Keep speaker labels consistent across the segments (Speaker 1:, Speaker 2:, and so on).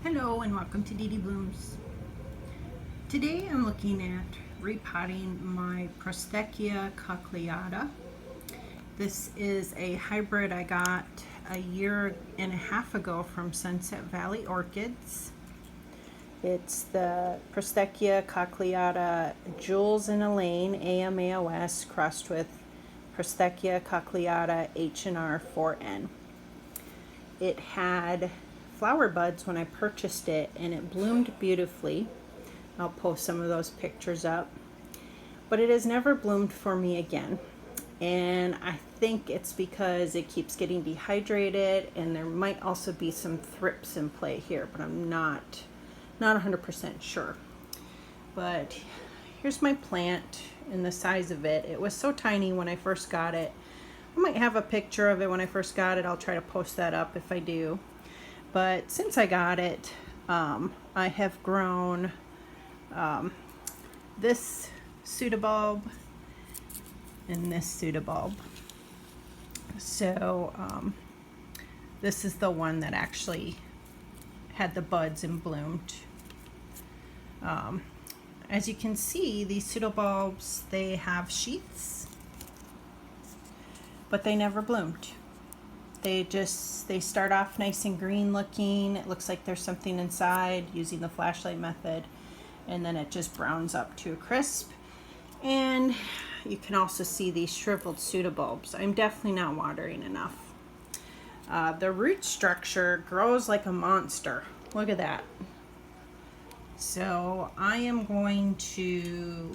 Speaker 1: Hello and welcome to Dee Dee Blooms. Today I'm looking at repotting my Prosthecea cochleata. This is a hybrid I got a year and a half ago from Sunset Valley Orchids. It's the Prosthecea cochleata Jules and Elaine AM AOS crossed with Prosthecea cochleata H&R 4N. It had flower buds when I purchased it and it bloomed beautifully. I'll post some of those pictures up, but it has never bloomed for me again, and I think it's because it keeps getting dehydrated, and there might also be some thrips in play here, but I'm not 100% sure. But here's my plant and the size of it. It was so tiny when I first got it. I might have a picture of it when I first got it. I'll try to post that up if I do. But since I got it, I have grown this pseudobulb and this pseudobulb. So this is the one that actually had the buds and bloomed. As you can see, these pseudobulbs, they have sheaths, but they never bloomed. They start off nice and green looking. It looks like there's something inside using the flashlight method, and then it just browns up to a crisp. And you can also see these shriveled pseudobulbs. I'm definitely not watering enough. The root structure grows like a monster. Look at that. So I am going to,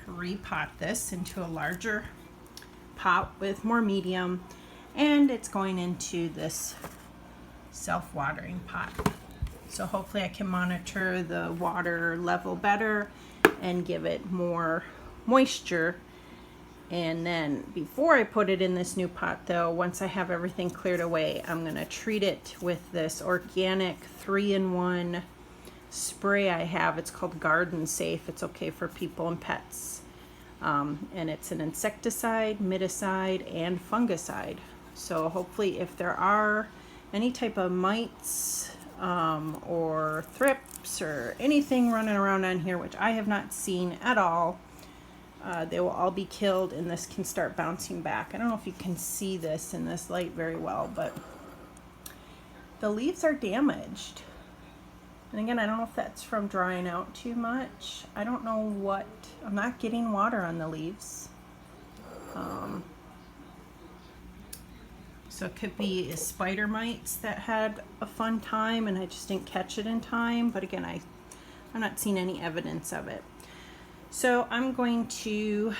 Speaker 1: repot this into a larger pot with more medium. And it's going into this self-watering pot. So hopefully I can monitor the water level better and give it more moisture. And then before I put it in this new pot though, once I have everything cleared away, I'm gonna treat it with this organic 3-in-1 spray I have. It's called Garden Safe. It's okay for people and pets. And it's an insecticide, miticide, and fungicide. So hopefully if there are any type of mites or thrips or anything running around on here, which I have not seen at all, they will all be killed and this can start bouncing back. I don't know if you can see this in this light very well, but the leaves are damaged. And again, I don't know if that's from drying out too much. I don't know what, I'm not getting water on the leaves. So it could be spider mites that had a fun time and I just didn't catch it in time. But again, I'm not seeing any evidence of it. So I'm going to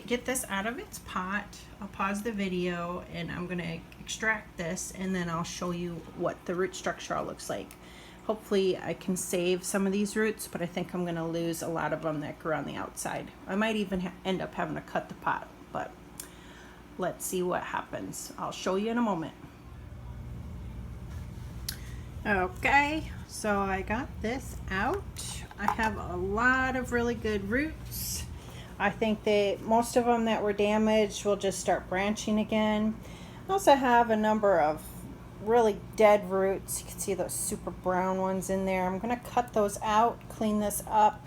Speaker 1: get this out of its pot. I'll pause the video and I'm going to extract this, and then I'll show you what the root structure all looks like. Hopefully I can save some of these roots, but I think I'm going to lose a lot of them that grow on the outside. I might even end up having to cut the pot, but let's see what happens. I'll show you in a moment. Okay, so I got this out. I have a lot of really good roots. I think most of them that were damaged will just start branching again. I also have a number of really dead roots. You can see those super brown ones in there. I'm going to cut those out, clean this up,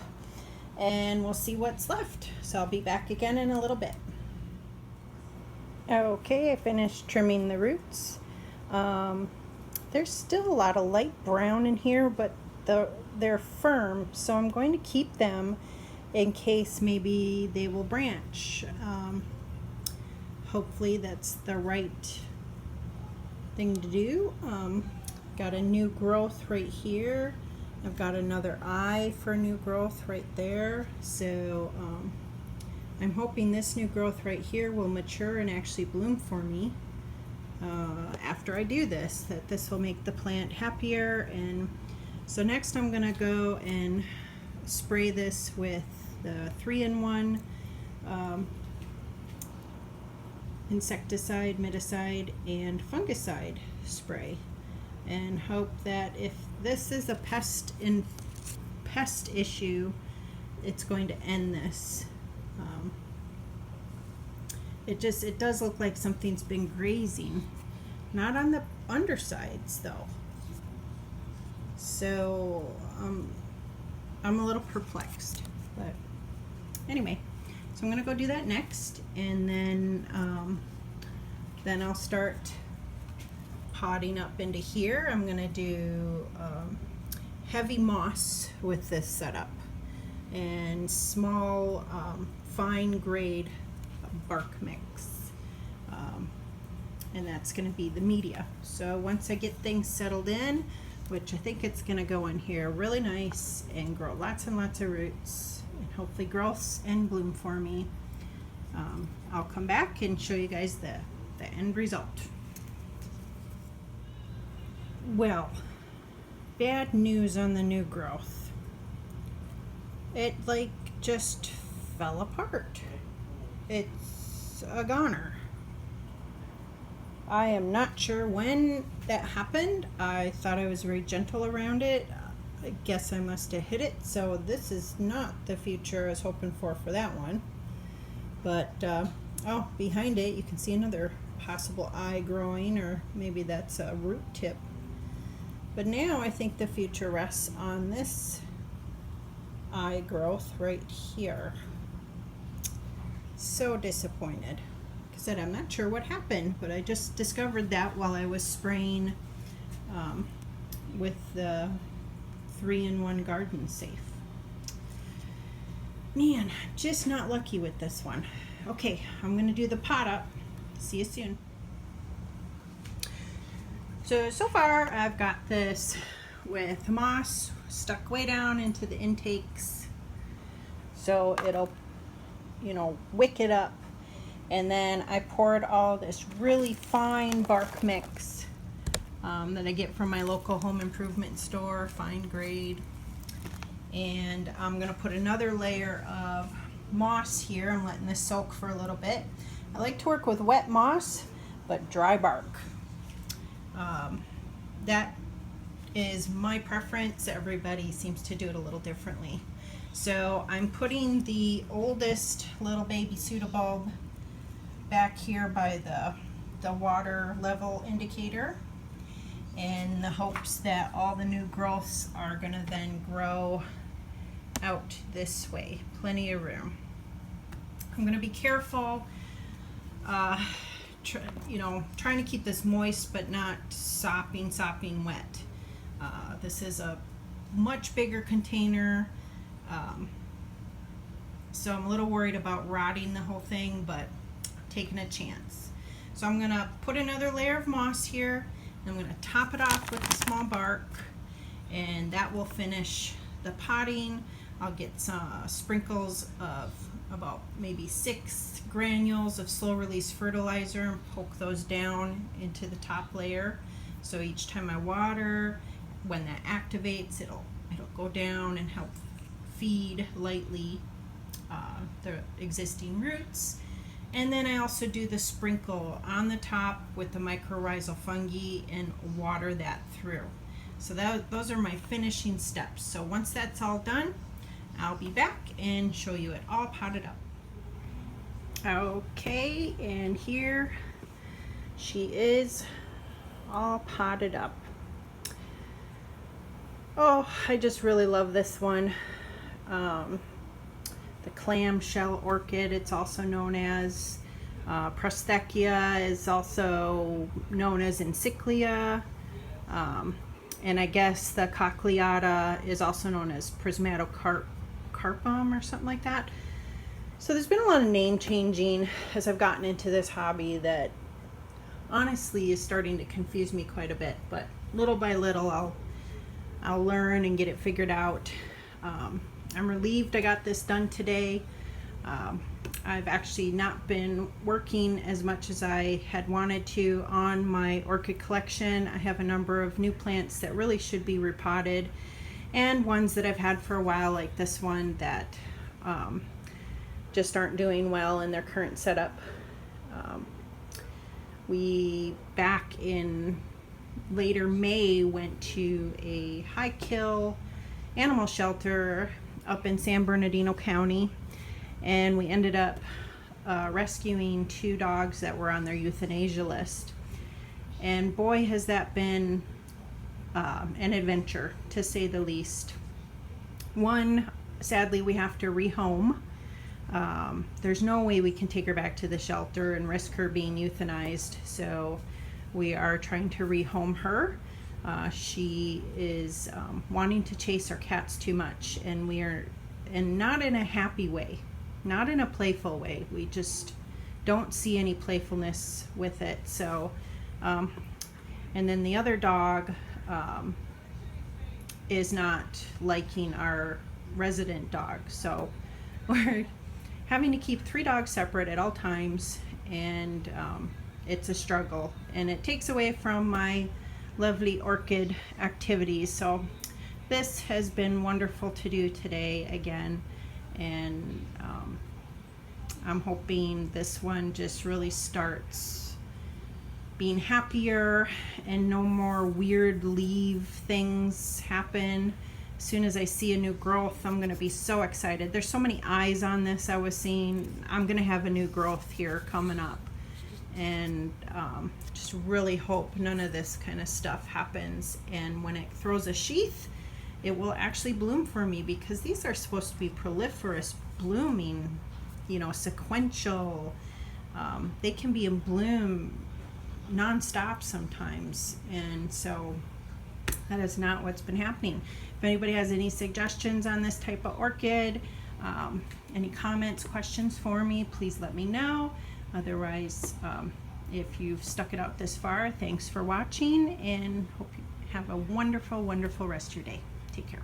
Speaker 1: and we'll see what's left. So I'll be back again in a little bit. Okay, I finished trimming the roots. There's still a lot of light brown in here, but they're firm, so I'm going to keep them in case maybe they will branch. Hopefully that's the right thing to do. Got a new growth right here. I've got another eye for new growth right there. So I'm hoping this new growth right here will mature and actually bloom for me after I do this, that this will make the plant happier. And so next I'm gonna go and spray this with the 3-in-1 insecticide, miticide, and fungicide spray, and hope that if this is a pest issue, it's going to end this. It does look like something's been grazing. Not on the undersides though. So I'm a little perplexed, but anyway, so I'm gonna go do that next, and then I'll start potting up into here. I'm gonna do heavy moss with this setup and small fine grade bark mix, and that's gonna be the media. So once I get things settled in, which I think it's gonna go in here really nice and grow lots and lots of roots and hopefully grow and bloom for me, I'll come back and show you guys the end result. Well, bad news on the new growth. It like just fell apart. It's a goner. I am not sure when that happened. I thought I was very gentle around it. I guess I must have hit it. So this is not the future I was hoping for that one. But oh, behind it you can see another possible eye growing, or maybe that's a root tip. But now I think the future rests on this eye growth right here. So disappointed. Like I said, I'm not sure what happened, but I just discovered that while I was spraying with the 3-in-1 Garden Safe. Man, just not lucky with this one. Okay, I'm gonna do the pot up. See you soon. So far I've got this with moss stuck way down into the intakes, so it'll, you know, wick it up. And then I poured all this really fine bark mix that I get from my local home improvement store, fine grade. And I'm gonna put another layer of moss here. I'm letting this soak for a little bit. I like to work with wet moss, but dry bark. That is my preference. Everybody seems to do it a little differently. So I'm putting the oldest little baby pseudobulb back here by the water level indicator, in the hopes that all the new growths are gonna then grow out this way. Plenty of room. I'm gonna be careful, trying to keep this moist but not sopping wet. This is a much bigger container, so I'm a little worried about rotting the whole thing, but taking a chance. So I'm gonna put another layer of moss here, and I'm gonna top it off with the small bark, and that will finish the potting. I'll get some sprinkles of about maybe 6 granules of slow release fertilizer and poke those down into the top layer. So each time I water, when that activates, it'll go down and help feed lightly the existing roots. And then I also do the sprinkle on the top with the mycorrhizal fungi and water that through. So those are my finishing steps. So once that's all done, I'll be back and show you it all potted up. Okay, and here she is, all potted up. Oh, I just really love this one. The clamshell orchid, it's also known as. Prosthecea is also known as encyclia. And I guess the cochleata is also known as prismatocarpum or something like that. So there's been a lot of name changing as I've gotten into this hobby that honestly is starting to confuse me quite a bit, but little by little I'll learn and get it figured out. I'm relieved I got this done today. I've actually not been working as much as I had wanted to on my orchid collection. I have a number of new plants that really should be repotted, and ones that I've had for a while, like this one, that just aren't doing well in their current setup. We, back in later May, went to a high kill animal shelter up in San Bernardino County, and we ended up rescuing 2 dogs that were on their euthanasia list. And boy, has that been an adventure, to say the least. One, sadly, we have to rehome. There's no way we can take her back to the shelter and risk her being euthanized, so we are trying to rehome her. She is wanting to chase our cats too much, and not in a happy way, not in a playful way. We just don't see any playfulness with it. So, and then the other dog is not liking our resident dog, so we're having to keep 3 dogs separate at all times, and it's a struggle, and it takes away from my lovely orchid activities. So this has been wonderful to do today again, and I'm hoping this one just really starts being happier and no more weird leave things happen. As soon as I see a new growth, I'm going to be so excited. There's so many eyes on this. I was seeing I'm going to have a new growth here coming up, and just really hope none of this kind of stuff happens, and when it throws a sheath, it will actually bloom for me, because these are supposed to be proliferous blooming, you know, sequential. They can be in bloom non-stop sometimes, and so that is not what's been happening. If anybody has any suggestions on this type of orchid, any comments, questions for me, please let me know. Otherwise, if you've stuck it out this far, thanks for watching, and hope you have a wonderful, wonderful rest of your day. Take care.